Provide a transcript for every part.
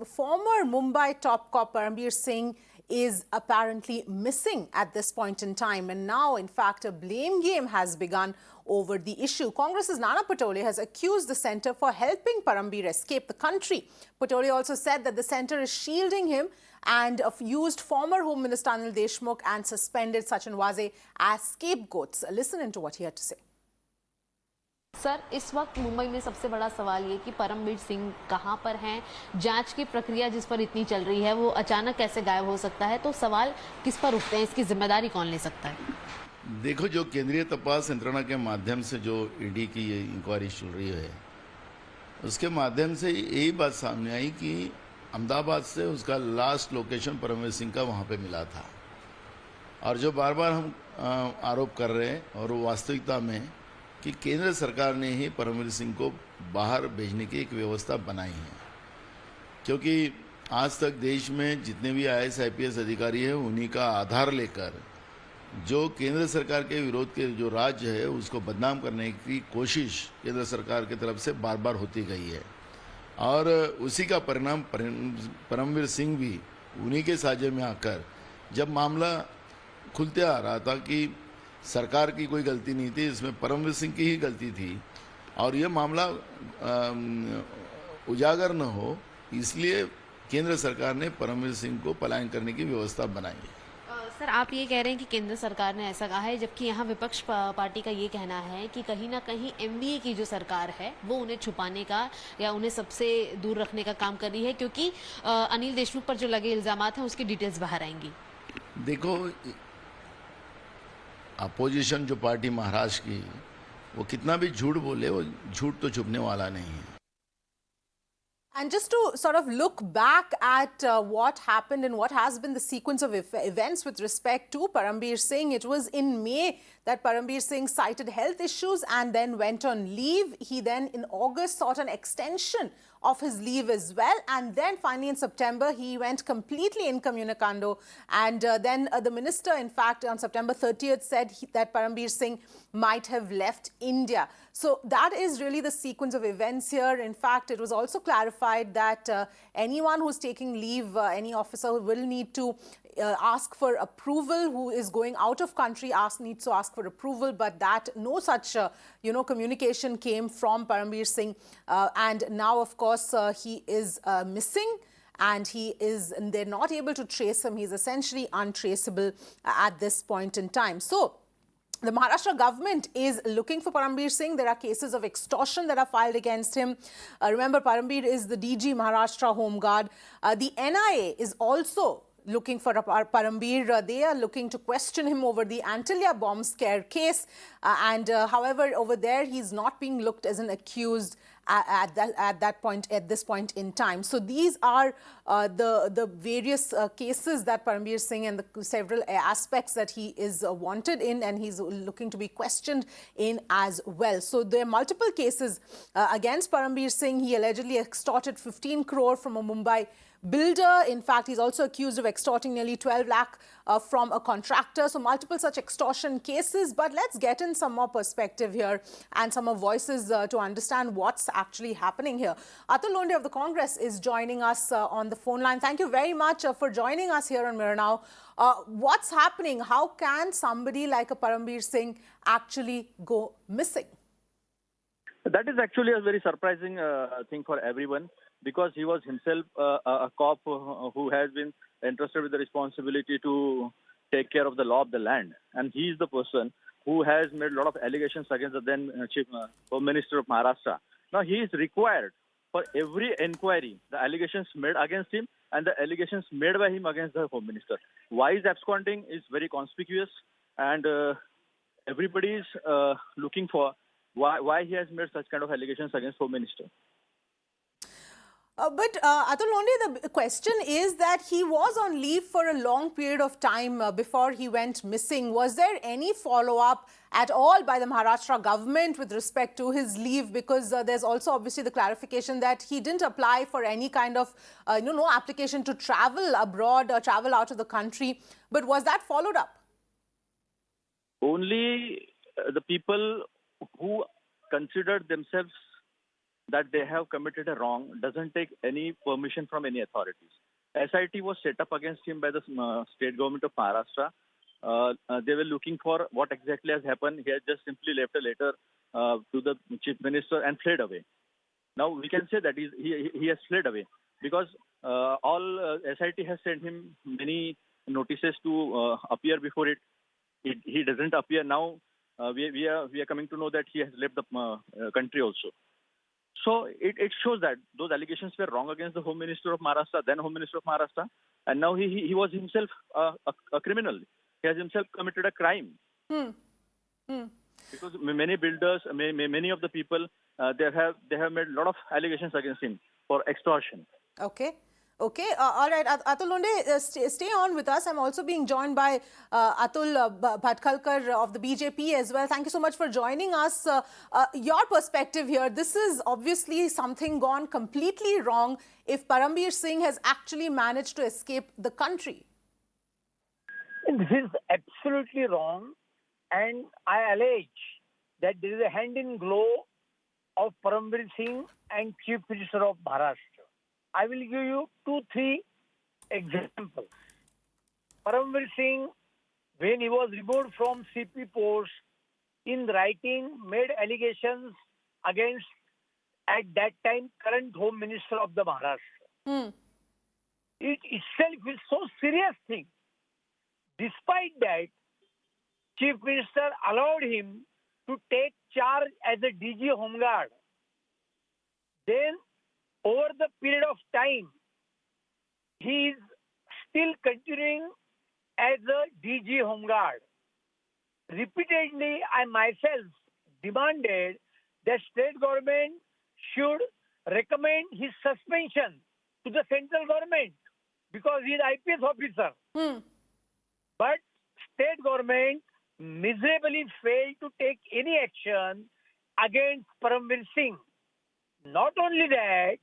Former Mumbai top cop Parambir Singh is apparently missing at this point in time. And now, in fact, a blame game has begun over the issue. Congress's Nana Patole has accused the centre for helping Parambir escape the country. Patole also said that the centre is shielding him and used former Home Minister Anil Deshmukh and suspended Sachin Waze as scapegoats. Listen into what he had to say. Sir, इस वक्त मुंबई में सबसे बड़ा सवाल ये कि परमबीर सिंह कहां पर हैं, जांच की प्रक्रिया जिस पर इतनी चल रही है वो अचानक कैसे गायब हो सकता है, तो सवाल किस पर उठते हैं, इसकी जिम्मेदारी कौन ले सकता है? देखो, जो केंद्रीय तपास यंत्रणा के माध्यम से जो ईडी की ये इंक्वायरी चल रही है, उसके माध्यम से यही बात सामने आई कि अहमदाबाद से उसका लास्ट लोकेशन परमबीर सिंह का वहाँ पे मिला था। और जो बार बार हम आरोप कर रहे हैं और वो वास्तविकता में कि केंद्र सरकार ने ही परमबीर सिंह को बाहर भेजने की एक व्यवस्था बनाई है, क्योंकि आज तक देश में जितने भी आईएएस आईपीएस अधिकारी हैं उन्हीं का आधार लेकर जो केंद्र सरकार के विरोध के जो राज्य है उसको बदनाम करने की कोशिश केंद्र सरकार की तरफ से बार बार होती गई है। और उसी का परिणाम परमबीर सिंह भी उन्हीं के साझे में आकर जब मामला खुलते आ रहा था कि सरकार की कोई गलती नहीं थी, इसमें परमबीर सिंह की ही गलती थी और ये मामला उजागर न हो, इसलिए केंद्र सरकार ने परमबीर सिंह को पलायन करने की व्यवस्था बनाई है। सर, आप ये कह रहे हैं कि केंद्र सरकार ने ऐसा कहा है, जबकि यहाँ विपक्ष पार्टी का ये कहना है कि कहीं ना कहीं एमबीए की जो सरकार है वो उन्हें छुपाने का या उन्हें सबसे दूर रखने का काम कर रही है, क्योंकि अनिल देशमुख पर जो लगे इल्जामात हैं उसकी डिटेल्स बाहर आएंगी। देखो, अपोजिशन जो पार्टी महाराष्ट्र की, वो कितना भी झूठ बोले, वो झूठ तो छुपने वाला नहीं है। And just to sort of look back at what happened and what has been the sequence of events with respect to Parambir Singh, it was in May that Parambir Singh cited health issues and then went on leave. He then in August sought an extension of his leave as well, and then finally in September he went completely incommunicado, and then the minister in fact on September 30th said that Parambir Singh might have left India. So that is really the sequence of events here. In fact, it was also clarified that anyone who's taking leave, any officer will need to ask for approval, who is going out of country needs to ask for approval, but that no such communication came from Parambir Singh, and now of course he is missing and they're not able to trace him. He's essentially untraceable at this point in time. So the Maharashtra government is looking for Parambir Singh. There are cases of extortion that are filed against him. Remember, Parambir is the DG Maharashtra Home Guard. The NIA is also looking for Parambir. They are looking to question him over the Antilia bomb scare case. However, over there, he's not being looked as an accused at this point in time. So these are the various cases that Parambir Singh and the several aspects that he is wanted in, and he's looking to be questioned in as well. So there are multiple cases against Parambir Singh. He allegedly extorted 15 crore from a Mumbai builder. In fact, he's also accused of extorting nearly 12 lakh from a contractor. So multiple such extortion cases. But let's get in some more perspective here and some more voices to understand what's actually happening here. Atul Londe of the Congress is joining us on the phone line. Thank you very much for joining us here on Mirror Now. What's happening? How can somebody like a Parambir Singh actually go missing? That is actually a very surprising thing for everyone, because he was himself a cop who has been entrusted with the responsibility to take care of the law of the land. And he is the person who has made a lot of allegations against the then Chief Home Minister of Maharashtra. Now he is required for every inquiry, the allegations made against him and the allegations made by him against the Home Minister. Why is absconding is very conspicuous, and everybody is looking for why he has made such kind of allegations against Home Minister. But Atul Londe, the question is that he was on leave for a long period of time before he went missing. Was there any follow-up at all by the Maharashtra government with respect to his leave? Because there's also obviously the clarification that he didn't apply for any kind of no application to travel abroad or travel out of the country. But was that followed up? Only the people who considered themselves that they have committed a wrong doesn't take any permission from any authorities. SIT was set up against him by the state government of Maharashtra. They were looking for what exactly has happened. He has just simply left a letter to the chief minister and fled away. Now we can say that he has fled away because SIT has sent him many notices to appear before it. He doesn't appear now. We are coming to know that he has left the country also. So it shows that those allegations were wrong against the Home Minister of Maharashtra, then Home Minister of Maharashtra, and now he was himself a criminal. He has himself committed a crime. Because many builders, many of the people, they have made a lot of allegations against him for extortion. Okay. All right. Atul Londe, stay on with us. I'm also being joined by Atul Bhatkalkar of the BJP as well. Thank you so much for joining us. Your perspective here, this is obviously something gone completely wrong if Parambir Singh has actually managed to escape the country. This is absolutely wrong, and I allege that there is a hand in glove of Parambir Singh and Chief Minister of Maharashtra. I will give you 2-3 examples. Parambir Singh, when he was removed from CP post, in writing made allegations against, at that time, current Home Minister of the Maharashtra. It itself is so serious thing. Despite that, Chief Minister allowed him to take charge as a DG Home Guard. Then, over the period of time, he is still continuing as a DG Home Guard. Repeatedly, I myself demanded that state government should recommend his suspension to the central government because he is IPS officer. But state government miserably failed to take any action against Parambir Singh. Not only that,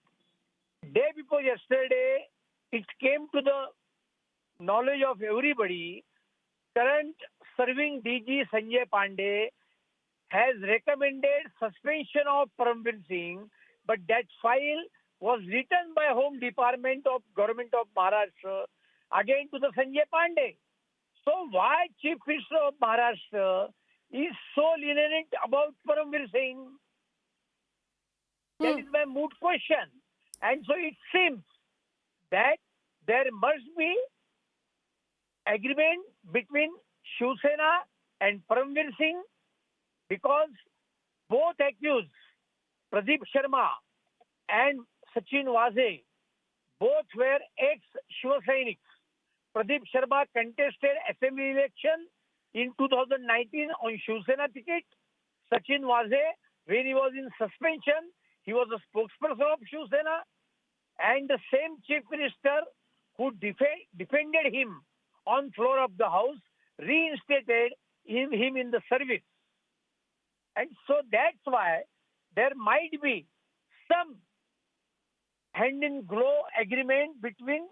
day before yesterday, it came to the knowledge of everybody, current serving DG Sanjay Pandey has recommended suspension of Parambir Singh, but that file was written by Home Department of Government of Maharashtra again to the Sanjay Pandey. So why Chief Minister of Maharashtra is so lenient about Parambir Singh? That is my moot question. And so it seems that there must be agreement between Shiv Sena and Parambir Singh because both accused, Pradeep Sharma and Sachin Waze, both were ex-Shiva Sainiks. Pradeep Sharma contested assembly election in 2019 on Shiv Sena ticket. Sachin Waze, when he was in suspension, he was a spokesperson of Shiv Sena. And the same chief minister who defended him on floor of the house reinstated him in the service. And so that's why there might be some hand in glove agreement between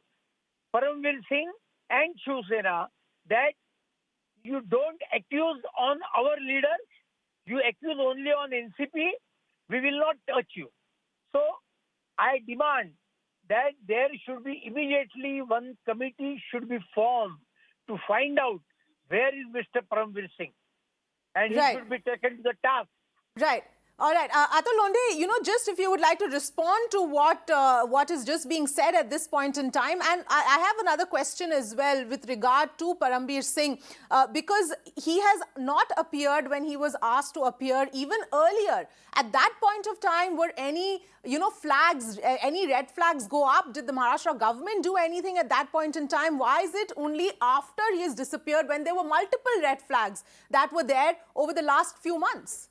Parambir Singh and Shiv Sena that you don't accuse on our leaders, you accuse only on NCP, we will not touch you. So I demand that there should be immediately one committee should be formed to find out where is Mr. Parambir Singh. And he should be taken to the task. Right. All right. Atul Londe, just if you would like to respond to what is just being said at this point in time. And I have another question as well with regard to Parambir Singh, because he has not appeared when he was asked to appear even earlier. At that point of time, were any, flags, any red flags go up? Did the Maharashtra government do anything at that point in time? Why is it only after he has disappeared when there were multiple red flags that were there over the last few months?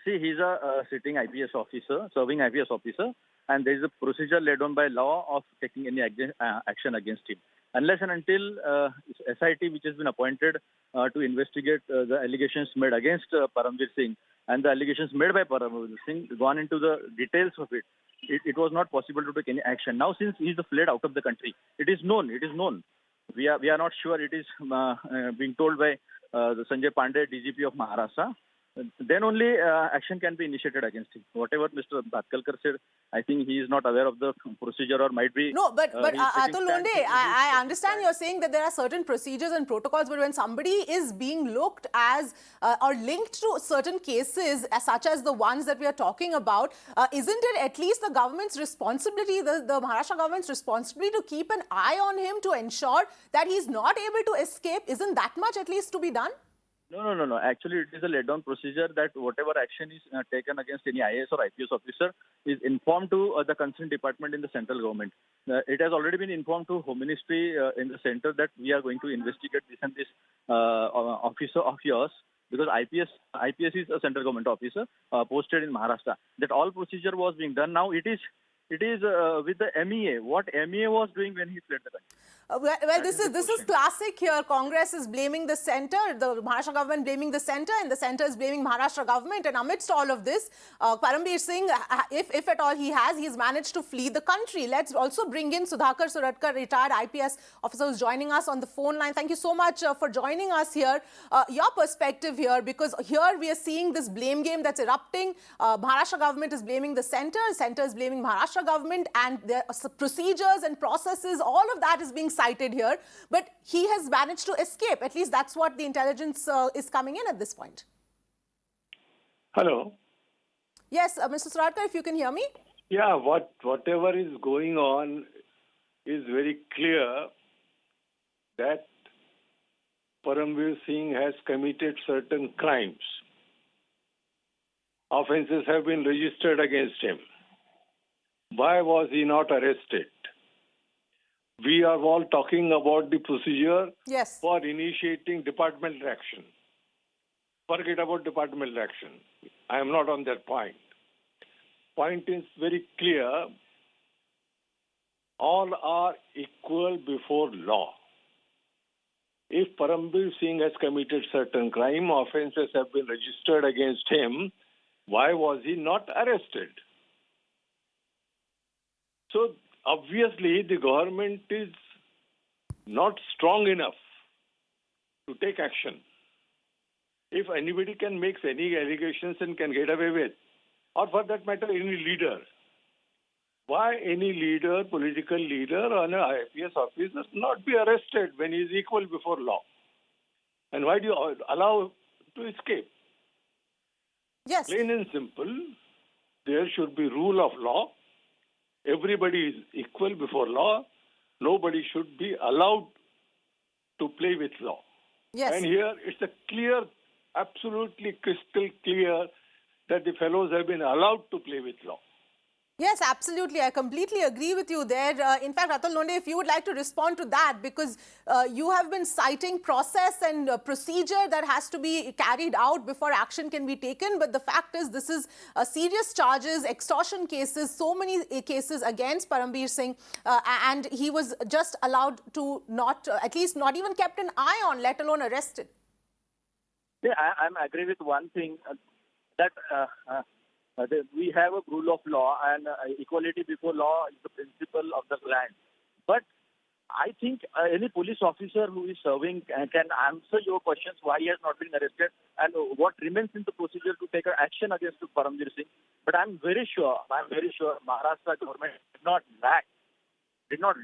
See, he's a sitting IPS officer, serving IPS officer, and there is a procedure laid down by law of taking any action against him. Unless and until SIT, which has been appointed to investigate the allegations made against Parambir Singh and the allegations made by Parambir Singh, gone into the details of it, it was not possible to take any action. Now, since he is fled out of the country, it is known. We are not sure it is being told by the Sanjay Pandey, DGP of Maharashtra. then only action can be initiated against him. Whatever Mr. Bhatkalkar said, I think he is not aware of the procedure or might be. No, but he is taking Atul stand- Londe, he is I taking understand stand- you're saying that there are certain procedures and protocols, but when somebody is being looked as or linked to certain cases, such as the ones that we are talking about, isn't it at least the government's responsibility, the Maharashtra government's responsibility to keep an eye on him to ensure that he's not able to escape? Isn't that much at least to be done? No. Actually, it is a laid-down procedure that whatever action is taken against any IAS or IPS officer is informed to the concerned department in the central government. It has already been informed to Home Ministry in the center that we are going to investigate this and this officer of yours, because IPS is a central government officer posted in Maharashtra. That all procedure was being done. Now it is with the MEA. What MEA was doing when he fled the country? Well, this is classic here. Congress is blaming the center, the Maharashtra government blaming the center, and the center is blaming Maharashtra government. And amidst all of this, Parambir Singh, if at all he's managed to flee the country. Let's also bring in Sudhakar Suratkar, retired IPS officer, who's joining us on the phone line. Thank you so much for joining us here. Your perspective here, because here we are seeing this blame game that's erupting. Maharashtra government is blaming the center is blaming Maharashtra government, and the procedures and processes, all of that is being cited here, but he has managed to escape. At least that's what the intelligence is coming in at this point. Hello. Yes, Mr. Suratkar, if you can hear me. Yeah, whatever is going on is very clear that Parambir Singh has committed certain crimes. Offences have been registered against him. Why was he not arrested? We are all talking about the procedure Yes. for initiating departmental action. Forget about departmental action. I am not on that point. Point is very clear. All are equal before law. If Parambir Singh has committed certain crime, offences have been registered against him, why was he not arrested? So, obviously, the government is not strong enough to take action. If anybody can make any allegations and can get away with, or for that matter, any leader, why any leader, political leader, or an IPS officer not be arrested when he is equal before law? And why do you allow to escape? Yes. Plain and simple, there should be rule of law. Everybody is equal before law. Nobody should be allowed to play with law. Yes. And here it's a clear, absolutely crystal clear that the fellows have been allowed to play with law. Yes, absolutely. I completely agree with you there. In fact, Atul Londe, if you would like to respond to that, because you have been citing process and procedure that has to be carried out before action can be taken. But the fact is, this is serious charges, extortion cases, so many cases against Parambir Singh. And he was just allowed to not, at least not even kept an eye on, let alone arrested. Yeah, I agree with one thing that we have a rule of law, and equality before law is the principle of the land. But I think any police officer who is serving can answer your questions why he has not been arrested and what remains in the procedure to take action against Parambir Singh. But I'm very sure Maharashtra government did not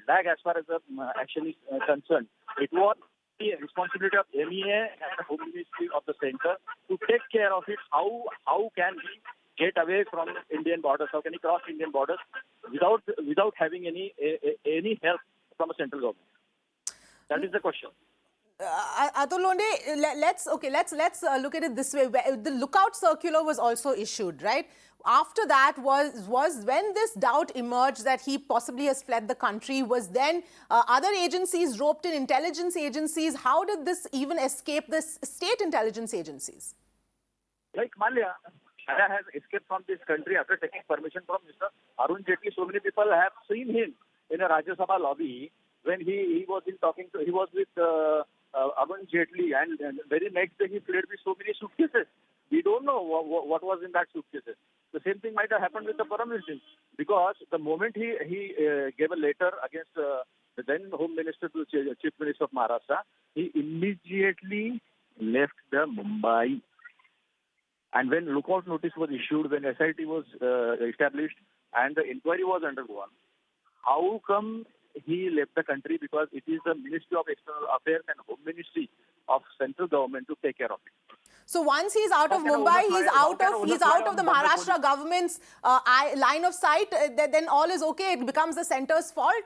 lag as far as the action is concerned. It was the responsibility of MEA and Home Ministry of the center to take care of it. How can we get away from Indian borders? How can he cross Indian borders without having any help from a central government? That is the question. Atul Londe, let's look at it this way. The lookout circular was also issued, right? After that was when this doubt emerged that he possibly has fled the country, was then other agencies roped in, intelligence agencies. How did this even escape the state intelligence agencies? Like Malia has escaped from this country after taking permission from Mr. Arun Jaitley. So many people have seen him in a Rajya Sabha lobby when he was with Arun Jaitley, and very next day he fled with so many suitcases. We don't know what was in that suitcases. The same thing might have happened with the Param Bir Singh, because the moment he gave a letter against the then Home Minister to Chief Minister of Maharashtra, he immediately left the Mumbai. And when lookout notice was issued, when SIT was established, and the inquiry was undergone, how come he left the country? Because it is the Ministry of External Affairs and Home Ministry of central government to take care of it. So once he's out of How can Mumbai, Una he's fly- how out can of Una he's fly out of on the Bombay Maharashtra police? government's line of sight. Then all is okay. It becomes the centre's fault.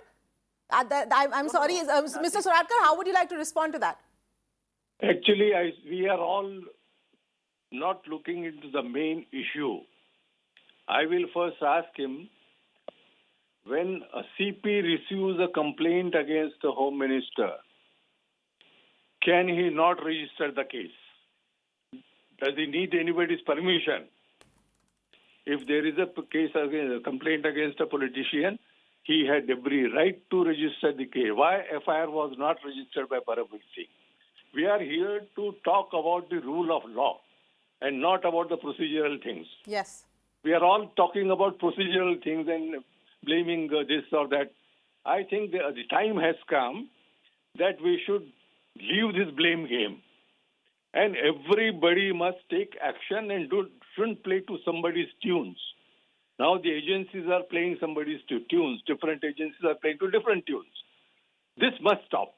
I'm sorry, Mr. Suratkar, how would you like to respond to that? Actually, we are all not looking into the main issue. I will first ask him, when a CP receives a complaint against the Home Minister, can he not register the case? Does he need anybody's permission? If there is a complaint against a politician, he had every right to register the case. Why FIR was not registered by Parambir Singh? We are here to talk about the rule of law and not about the procedural things. Yes. We are all talking about procedural things and blaming this or that. I think the time has come that we should leave this blame game. And everybody must take action and shouldn't play to somebody's tunes. Now the agencies are playing somebody's tunes. Different agencies are playing to different tunes. This must stop.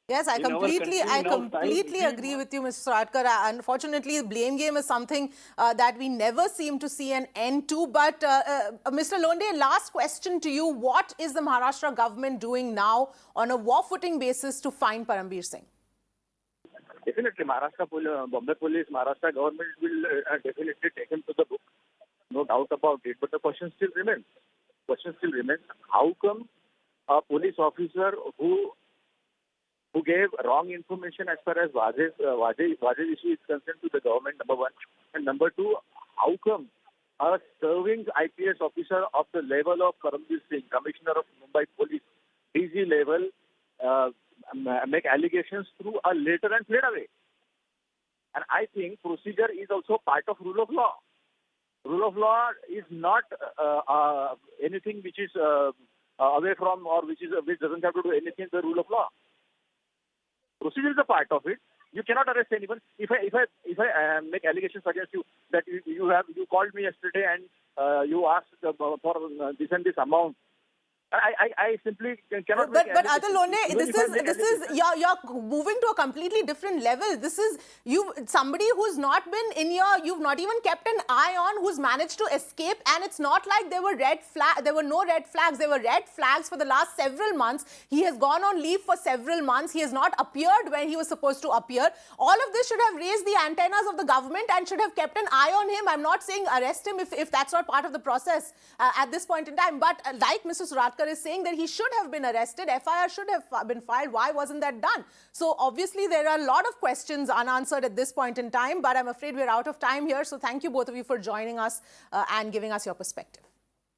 Yes, I In our completely country, now agree with you, Mr. Suratkar. Unfortunately, the blame game is something that we never seem to see an end to. But Mr. Londe, last question to you. What is the Maharashtra government doing now on a war footing basis to find Parambir Singh? Definitely, Bombay police, Maharashtra government will definitely take him to the book. No doubt about it. But the question still remains. How come a police officer who gave wrong information as far as Vaje's issue is concerned to the government, number one. And number two, how come a serving IPS officer of the level of Parambir Singh, Commissioner of Mumbai Police, DG level, make allegations through a letter and fled away? And I think procedure is also part of rule of law. Rule of law is not anything which is away from or which doesn't have to do anything with the rule of law. Procedure is a part of it. You cannot arrest anyone. If I make allegations against you that you called me yesterday and you asked for this and this amount, I simply cannot. But Atul Londe, you're moving to a completely different level. This is somebody who's not been you've not even kept an eye on, who's managed to escape, and it's not like there were no red flags. There were red flags for the last several months. He has gone on leave for several months. He has not appeared when he was supposed to appear. All of this should have raised the antennas of the government and should have kept an eye on him. I'm not saying arrest him if that's not part of the process at this point in time. But like Mr. Suratkar is saying, that he should have been arrested, FIR should have been filed. Why wasn't that done? So obviously there are a lot of questions unanswered at this point in time, but I'm afraid we're out of time here. So thank you both of you for joining us and giving us your perspective.